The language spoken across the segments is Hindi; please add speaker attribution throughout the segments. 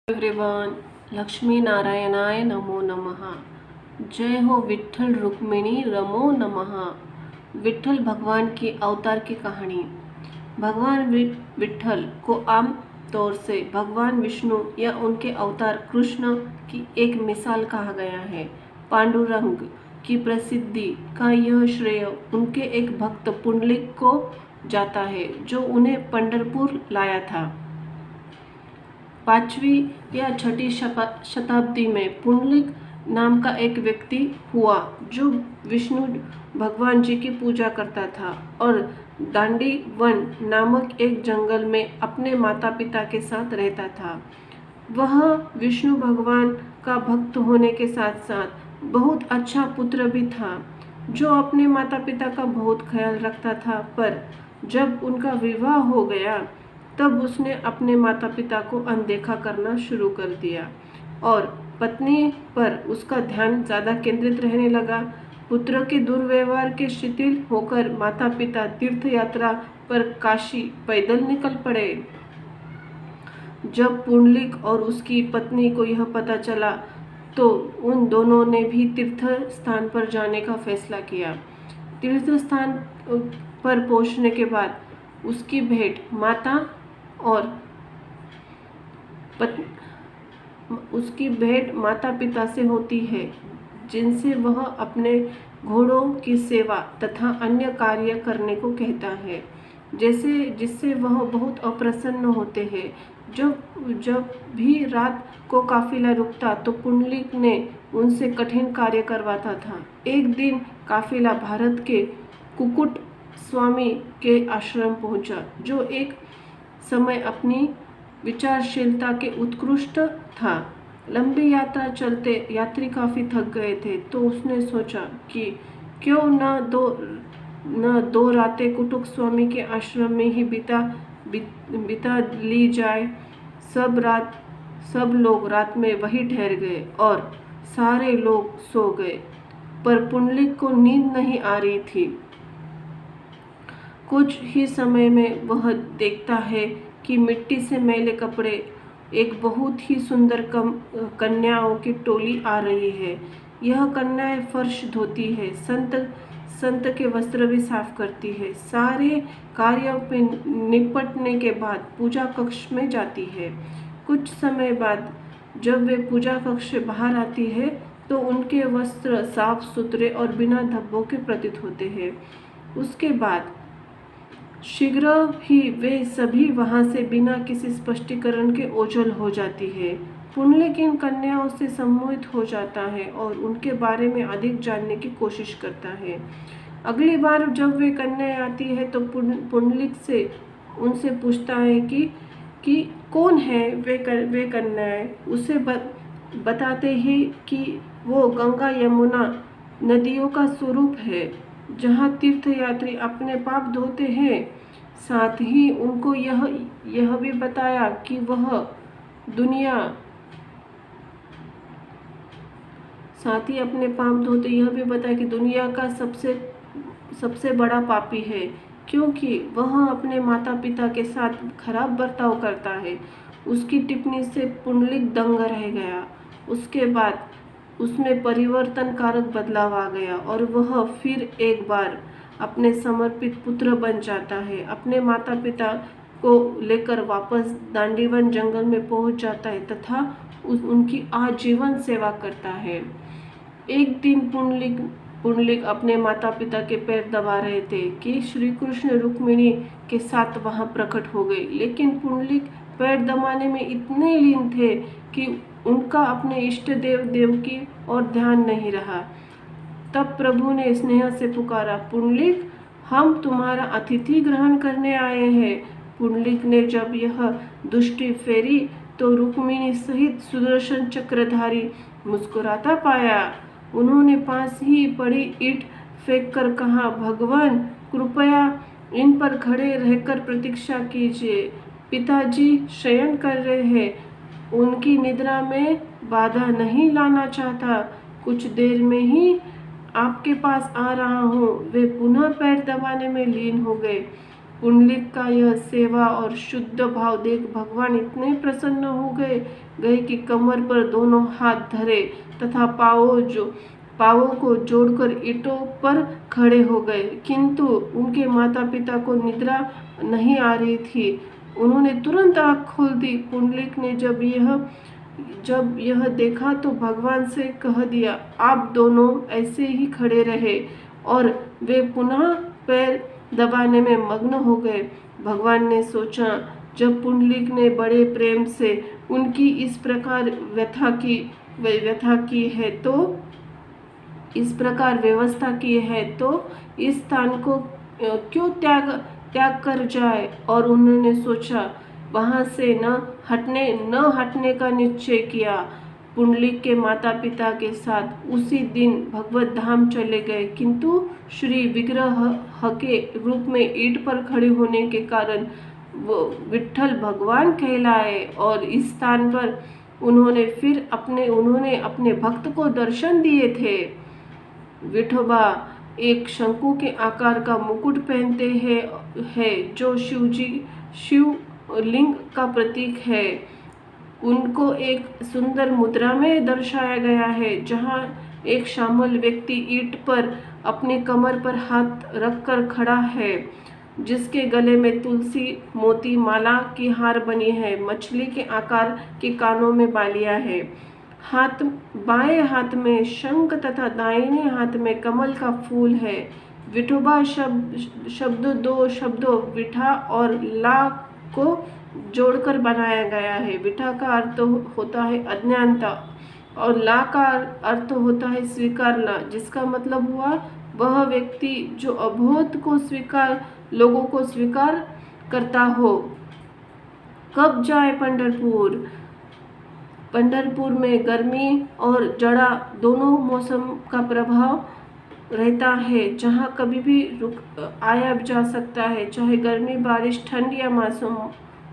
Speaker 1: एवरीवन, लक्ष्मी नारायणाय नमो नमः। जय हो विठ्ठल रुक्मिणी रमो नमः। विठ्ठल भगवान की अवतार की कहानी। भगवान विठ्ठल को आम तौर से भगवान विष्णु या उनके अवतार कृष्ण की एक मिसाल कहा गया है। पांडुरंग की प्रसिद्धि का यह श्रेय उनके एक भक्त पुंडलिक को जाता है, जो उन्हें पंढरपुर लाया था। 5वीं या 6ठी शताब्दी में पुंडलिक नाम का एक व्यक्ति हुआ जो विष्णु भगवान जी की पूजा करता था और दांडी वन नामक एक जंगल में अपने माता पिता के साथ रहता था। वह विष्णु भगवान का भक्त होने के साथ साथ बहुत अच्छा पुत्र भी था, जो अपने माता पिता का बहुत ख्याल रखता था। पर जब उनका विवाह हो गया तब उसने अपने माता पिता को अनदेखा करना शुरू कर दिया और पत्नी पर उसका ध्यान ज़्यादा केंद्रित रहने लगा। पुत्र के दुर्व्यवहार के शिथिल होकर माता पिता तीर्थ यात्रा पर काशी पैदल निकल पड़े। जब पुंडलिक और उसकी पत्नी को यह पता चला तो उन दोनों ने भी तीर्थ स्थान पर जाने का फैसला किया। तीर्थ स्थान पर पहुंचने के बाद उसकी भेंट माता पिता से होती है, जिनसे वह अपने घोड़ों की सेवा तथा अन्य कार्य करने को कहता है, जिससे वह बहुत अप्रसन्न होते हैं। जब भी रात को काफिला रुकता तो पुंडलिक ने उनसे कठिन कार्य करवाता था। एक दिन काफिला भारत के कुकुट स्वामी के आश्रम पहुंचा, जो एक समय अपनी विचारशीलता के उत्कृष्ट था। लंबी यात्रा चलते यात्री काफी थक गए थे, तो उसने सोचा कि क्यों न दो रातें कुटुक स्वामी के आश्रम में ही बिता ली जाए। सब लोग रात में वहीं ठहर गए और सारे लोग सो गए, पर पुंडलिक को नींद नहीं आ रही थी। कुछ ही समय में वह देखता है कि मिट्टी से मैले कपड़े एक बहुत ही सुंदर कन्याओं की टोली आ रही है। यह कन्याएं फर्श धोती है, संत के वस्त्र भी साफ करती है। सारे कार्यों पे निपटने के बाद पूजा कक्ष में जाती है। कुछ समय बाद जब वे पूजा कक्ष से बाहर आती है तो उनके वस्त्र साफ सुथरे और बिना धब्बों के प्रतीत होते हैं। उसके बाद शीघ्र ही वे सभी वहां से बिना किसी स्पष्टीकरण के ओझल हो जाती है। पुंडलिक इन कन्याओं से सम्मोहित हो जाता है और उनके बारे में अधिक जानने की कोशिश करता है। अगली बार जब वे कन्याएं आती है तो पुंडलिक से उनसे पूछता है कि कौन है वे कन्याएं। उसे बताते ही कि वो गंगा यमुना नदियों का स्वरूप है, जहाँ तीर्थयात्री अपने पाप धोते हैं। साथ ही उनको यह भी बताया कि दुनिया का सबसे बड़ा पापी है, क्योंकि वह अपने माता पिता के साथ खराब बर्ताव करता है। उसकी टिप्पणी से पुंडलिक दंग रह गया। उसके बाद उसमें परिवर्तनकारक बदलाव आ गया और वह फिर एक बार अपने समर्पित पुत्र बन जाता है। अपने माता पिता को लेकर वापस दांडीवन जंगल में पहुंच जाता है तथा उनकी आजीवन सेवा करता है। एक दिन पुंडलिक अपने माता पिता के पैर दबा रहे थे कि श्री कृष्ण रुक्मिणी के साथ वहां प्रकट हो गए, लेकिन पुंडलिक पैर दबाने में इतने लीन थे कि उनका अपने इष्ट देव की और ध्यान नहीं रहा। तब प्रभु ने स्नेह से पुकारा, पुंडलिक, हम तुम्हारा अतिथि ग्रहण करने आए हैं। पुंडलिक ने जब यह दृष्टि फेरी तो रुक्मिणी सहित सुदर्शन चक्रधारी मुस्कुराता पाया। उन्होंने पास ही पड़ी ईंट फेंककर कहा, भगवान, कृपया इन पर खड़े रहकर प्रतीक्षा कीजिए। पिताजी शयन कर रहे हैं, उनकी निद्रा में बाधा नहीं लाना चाहता। कुछ देर में ही आपके पास आ रहा हूँ। वे पुनः पैर दबाने में लीन हो गए। पुंडलिक का यह सेवा और शुद्ध भाव देख भगवान इतने प्रसन्न हो गए गए कि कमर पर दोनों हाथ धरे तथा पाँवों को जोड़कर ईंटों पर खड़े हो गए, किंतु उनके माता पिता को निद्रा नहीं आ रही थी। उन्होंने तुरंत आँख खोल दी। पुंडलिक ने जब यह देखा तो भगवान से कह दिया, आप दोनों ऐसे ही खड़े रहे, और वे पुनः पैर दबाने में मग्न हो गए। भगवान ने सोचा, जब पुंडलिक ने बड़े प्रेम से उनकी इस प्रकार व्यवस्था की है तो इस स्थान को क्यों त्याग कर जाए। और उन्होंने सोचा, वहां से न हटने का निश्चय किया। पुंडलिक के माता पिता के साथ उसी दिन भगवत धाम चले गए, किंतु श्री विग्रह के रूप में ईंट पर खड़े होने के कारण वो विट्ठल भगवान कहलाए। और इस स्थान पर उन्होंने अपने भक्त को दर्शन दिए थे। विठोबा एक शंकु के आकार का मुकुट पहनते हैं जो शिवलिंग का प्रतीक है। उनको एक सुंदर मुद्रा में दर्शाया गया है, जहां एक श्यामल व्यक्ति ईंट पर अपनी कमर पर हाथ रखकर खड़ा है, जिसके गले में तुलसी मोती माला की हार बनी है। मछली के आकार के कानों में बालियां है। बाएं हाथ में शंख तथा दाहिने हाथ में कमल का फूल है। विठोबा दो शब्दों विठा और ला को जोड़कर बनाया गया है। विठा का अर्थ होता है अज्ञानता और ला का अर्थ होता है स्वीकारना, जिसका मतलब हुआ वह व्यक्ति जो अबोध को लोगों को स्वीकार करता हो। कब जाए पंढरपुर? पंढरपुर में गर्मी और जाड़ा दोनों मौसम का प्रभाव रहता है, जहाँ कभी भी आया जा सकता है, चाहे गर्मी बारिश ठंड या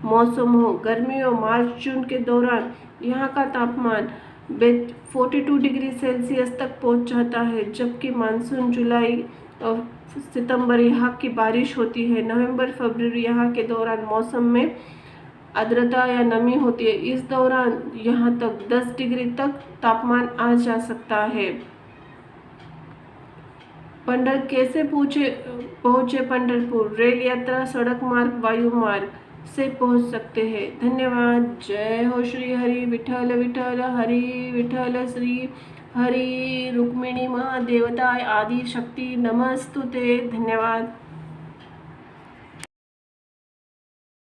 Speaker 1: मौसम हो। गर्मियों मार्च जून के दौरान यहाँ का तापमान 42 डिग्री सेल्सियस तक पहुँच जाता है, जबकि मानसून जुलाई और सितंबर यहाँ की बारिश होती है। नवंबर फरवरी यहाँ के दौरान मौसम में आर्द्रता या नमी होती है। इस दौरान यहाँ तक 10 डिग्री तक तापमान आ जा सकता है। कैसे पहुँचे पंढरपुर? रेल यात्रा, सड़क मार्ग, वायु मार्ग से पहुँच सकते हैं। धन्यवाद। जय हो श्री हरि विठल विठल, हरि विठल, श्री हरि रुक्मिणी माँ देवता आदि शक्ति नमस्तुते। धन्यवाद।